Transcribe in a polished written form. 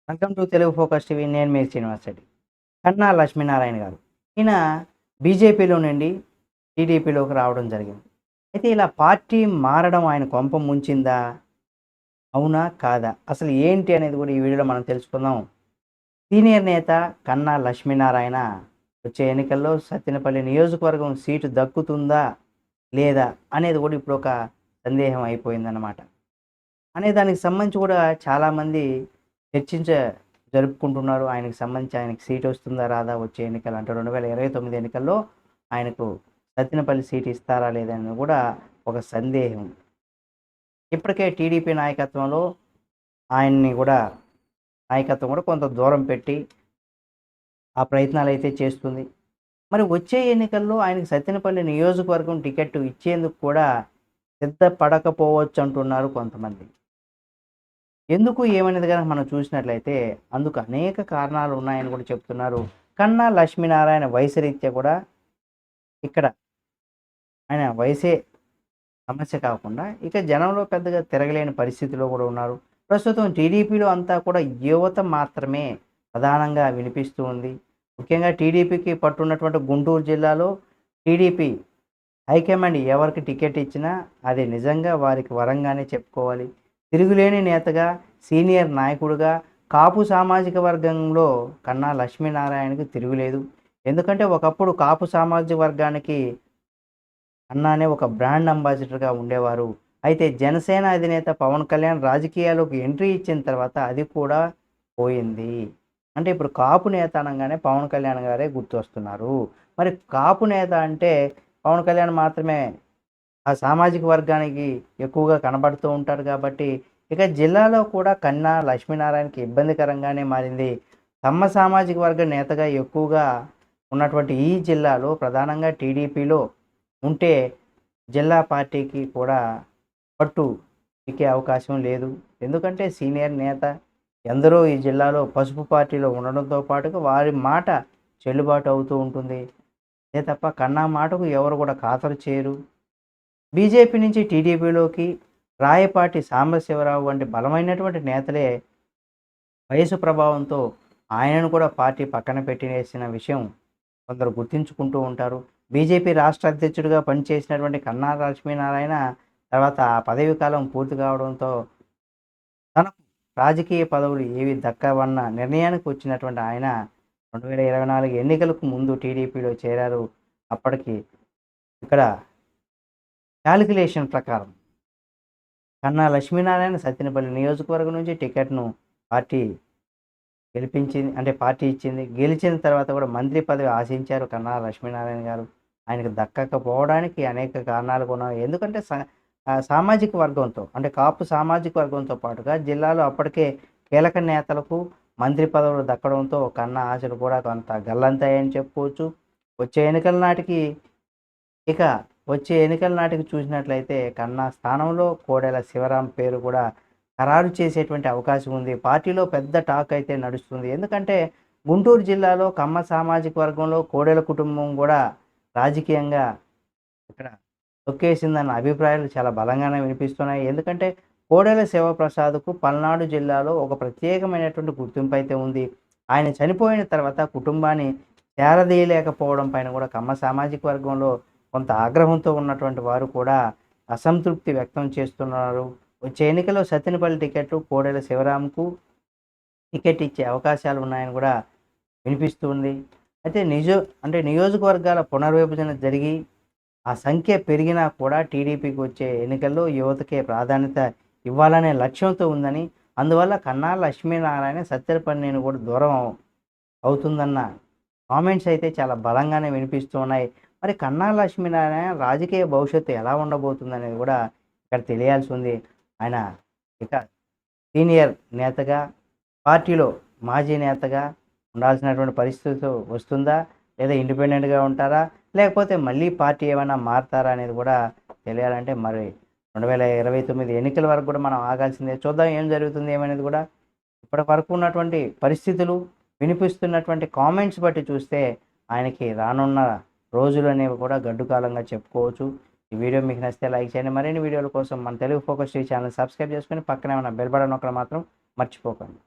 Welcome to Telugu focus TV. నేను మీ శ్రీనివాస్ రెడ్డి. కన్నా లక్ష్మీనారాయణ గారు ఈయన బీజేపీలో నుండి టీడీపీలోకి రావడం జరిగింది. అయితే ఇలా పార్టీ మారడం ఆయన కొంప ముంచిందా? అవునా? కాదా? అసలు ఏంటి అనేది కూడా ఈ వీడియోలో మనం తెలుసుకుందాం. సీనియర్ నేత కన్నా లక్ష్మీనారాయణ వచ్చే ఎన్నికల్లో సత్తెనపల్లి నియోజకవర్గం సీటు దక్కుతుందా? లేదా? అనేది కూడా ఇప్పుడు ఒక సందేహం అయిపోయిందన్నమాట. అనే దానికి సంబంధించి కూడా చాలామంది చర్చించ జరుపుకుంటున్నారు. ఆయనకి సంబంధించి ఆయనకి సీట్ వస్తుందా రాదా వచ్చే ఎన్నికలు అంటే 2029 ఎన్నికల్లో ఆయనకు సత్తెనపల్లి సీట్ ఇస్తారా లేదా అని కూడా ఒక సందేహం. ఇప్పటికే టీడీపీ నాయకత్వంలో ఆయన్ని కూడా నాయకత్వం కూడా కొంత దూరం పెట్టి ఆ ప్రయత్నాలైతే చేస్తుంది. మరి వచ్చే ఎన్నికల్లో ఆయనకి సత్తెనపల్లి నియోజకవర్గం టికెట్ ఇచ్చేందుకు కూడా సిద్ధపడకపోవచ్చు అంటున్నారు కొంతమంది. ఎందుకు ఏమనేది గనక మనం చూసినట్లయితే అందుకు అనేక కారణాలు ఉన్నాయని కూడా చెప్తున్నారు. కన్నా లక్ష్మీనారాయణ వయసు రీత్యా కూడా ఇక్కడ ఆయన వయసే సమస్య కాకుండా ఇక జనంలో పెద్దగా తిరగలేని పరిస్థితిలో కూడా ఉన్నారు. ప్రస్తుతం టీడీపీలో అంతా కూడా యువత మాత్రమే ప్రధానంగా వినిపిస్తూ ఉంది. ముఖ్యంగా టీడీపీకి పట్టున్నటువంటి గుంటూరు జిల్లాలో టీడీపీ హైకమాండ్ ఎవరికి టికెట్ ఇచ్చినా అది నిజంగా వారికి వరంగానే చెప్పుకోవాలి. తిరుగులేని నేతగా, సీనియర్ నాయకుడిగా కాపు సామాజిక వర్గంలో కన్నా లక్ష్మీనారాయణకి తిరుగులేదు. ఎందుకంటే ఒకప్పుడు కాపు సామాజిక వర్గానికి అన్నానే ఒక బ్రాండ్ అంబాసిడర్‌గా ఉండేవారు. అయితే జనసేన అధినేత పవన్ కళ్యాణ్ రాజకీయాల్లోకి ఎంట్రీ ఇచ్చిన తర్వాత అది కూడా పోయింది. అంటే ఇప్పుడు కాపు నేత అనంగానే పవన్ కళ్యాణ్ గారే గుర్తొస్తున్నారు. మరి కాపు నేత అంటే పవన్ కళ్యాణ్ మాత్రమే ఆ సామాజిక వర్గానికి ఎక్కువగా కనబడుతూ ఉంటారు కాబట్టి, ఇక జిల్లాలో కూడా కన్నా లక్ష్మీనారాయణకి ఇబ్బందికరంగానే మారింది. కమ్మ సామాజిక వర్గ నేతగా ఎక్కువగా ఉన్నటువంటి ఈ జిల్లాలో ప్రధానంగా టీడీపీలో ఉంటే జిల్లా పార్టీకి కూడా పట్టు ఎక్కే అవకాశం లేదు. ఎందుకంటే సీనియర్ నేత ఎందరో ఈ జిల్లాలో పసుపు పార్టీలో ఉండడంతో పాటుగా వారి మాట చెల్లుబాటు అవుతూ ఉంటుంది. అంతే తప్ప కన్నా మాటకు ఎవరు కూడా ఖాతరు చేయరు. బీజేపీ నుంచి టీడీపీలోకి రాయపాటి సాంబశివరావు వంటి బలమైనటువంటి నేతలే వయసు ప్రభావంతో ఆయనను కూడా పార్టీ పక్కన పెట్టినేసిన విషయం కొందరు గుర్తించుకుంటూ ఉంటారు. బీజేపీ రాష్ట్ర అధ్యక్షుడిగా పనిచేసినటువంటి కన్నా లక్ష్మీనారాయణ తర్వాత ఆ పదవీ కాలం పూర్తి కావడంతో తనకు రాజకీయ పదవులు ఏవి దక్కవన్న నిర్ణయానికి వచ్చినటువంటి ఆయన 2024 ఎన్నికలకు ముందు టీడీపీలో చేరారు. అప్పటికి ఇక్కడ క్యాలిక్యులేషన్ ప్రకారం కన్నా లక్ష్మీనారాయణ సత్తెనపల్లి నియోజకవర్గం నుంచి టికెట్‌ను పార్టీ గెలిపించింది. అంటే పార్టీ ఇచ్చింది. గెలిచిన తర్వాత కూడా మంత్రి పదవి ఆశించారు కన్నా లక్ష్మీనారాయణ గారు. ఆయనకు దక్కకపోవడానికి అనేక కారణాలు కూడా ఉన్నాయి. ఎందుకంటే సామాజిక వర్గంతో అంటే కాపు సామాజిక వర్గంతో పాటుగా జిల్లాలో అప్పటికే కీలక నేతలకు మంత్రి పదవులు దక్కడంతో కన్నా ఆశలు కూడా కొంత గల్లంతయ్యాయని చెప్పుకోవచ్చు. వచ్చే ఎన్నికల నాటికి ఇక వచ్చే ఎన్నికల నాటికి చూసినట్లయితే కన్నా స్థానంలో కోడెల శివరాం పేరు కూడా ఖరారు చేసేటువంటి అవకాశం ఉంది. పార్టీలో పెద్ద టాక్ అయితే నడుస్తుంది. ఎందుకంటే గుంటూరు జిల్లాలో కమ్మ సామాజిక వర్గంలో కోడెల కుటుంబం కూడా రాజకీయంగా ఇక్కడ తొక్కేసిందన్న అభిప్రాయాలు చాలా బలంగానే వినిపిస్తున్నాయి. ఎందుకంటే కోడెల శివప్రసాద్‌కు పల్నాడు జిల్లాలో ఒక ప్రత్యేకమైనటువంటి గుర్తింపు అయితే ఉంది. ఆయన చనిపోయిన తర్వాత కుటుంబాన్ని చేరదీయలేకపోవడం పైన కూడా కమ్మ సామాజిక వర్గంలో కొంత ఆగ్రహంతో ఉన్నటువంటి వారు కూడా అసంతృప్తి వ్యక్తం చేస్తున్నారు. వచ్చే ఎన్నికల్లో సత్తెనపల్లి టికెట్లు కోడెల శివరాంకు టికెట్ ఇచ్చే అవకాశాలు ఉన్నాయని కూడా వినిపిస్తుంది. అయితే అంటే నియోజకవర్గాల పునర్విభజన జరిగి ఆ సంఖ్య పెరిగినా కూడా టీడీపీకి వచ్చే ఎన్నికల్లో యువతకే ప్రాధాన్యత ఇవ్వాలనే లక్ష్యంతో ఉందని, అందువల్ల కన్నా లక్ష్మీనారాయణ సత్తెనపల్లిని కూడా దూరం అవుతుందన్న కామెంట్స్ అయితే చాలా బలంగానే వినిపిస్తూ ఉన్నాయి. మరి కన్నా లక్ష్మీనారాయణ రాజకీయ భవిష్యత్తు ఎలా ఉండబోతుందనేది కూడా ఇక్కడ తెలియాల్సి ఉంది. ఆయన ఇక సీనియర్ నేతగా, పార్టీలో మాజీ నేతగా ఉండాల్సినటువంటి పరిస్థితి వస్తుందా? లేదా ఇండిపెండెంట్‌గా ఉంటారా? లేకపోతే మళ్ళీ పార్టీ ఏమైనా మారతారా అనేది కూడా తెలియాలంటే మరి 2029 ఎన్నికల వరకు కూడా మనం ఆగాల్సిందే. చూద్దాం ఏం జరుగుతుంది ఏమనేది కూడా. ఇప్పటి వరకు ఉన్నటువంటి పరిస్థితులు, వినిపిస్తున్నటువంటి కామెంట్స్ బట్టి చూస్తే ఆయనకి రానున్న రోజులనేవి కూడా గడ్డు కాలంగా చెప్పుకోవచ్చు. ఈ వీడియో మీకు నచ్చితే లైక్ చేయండి. మరిన్ని వీడియోల కోసం మన Telugu focus TV channel subscribe చేసుకొని పక్కనే ఉన్న బెల్ బటన్ నొక్కడం మాత్రం మర్చిపోకండి.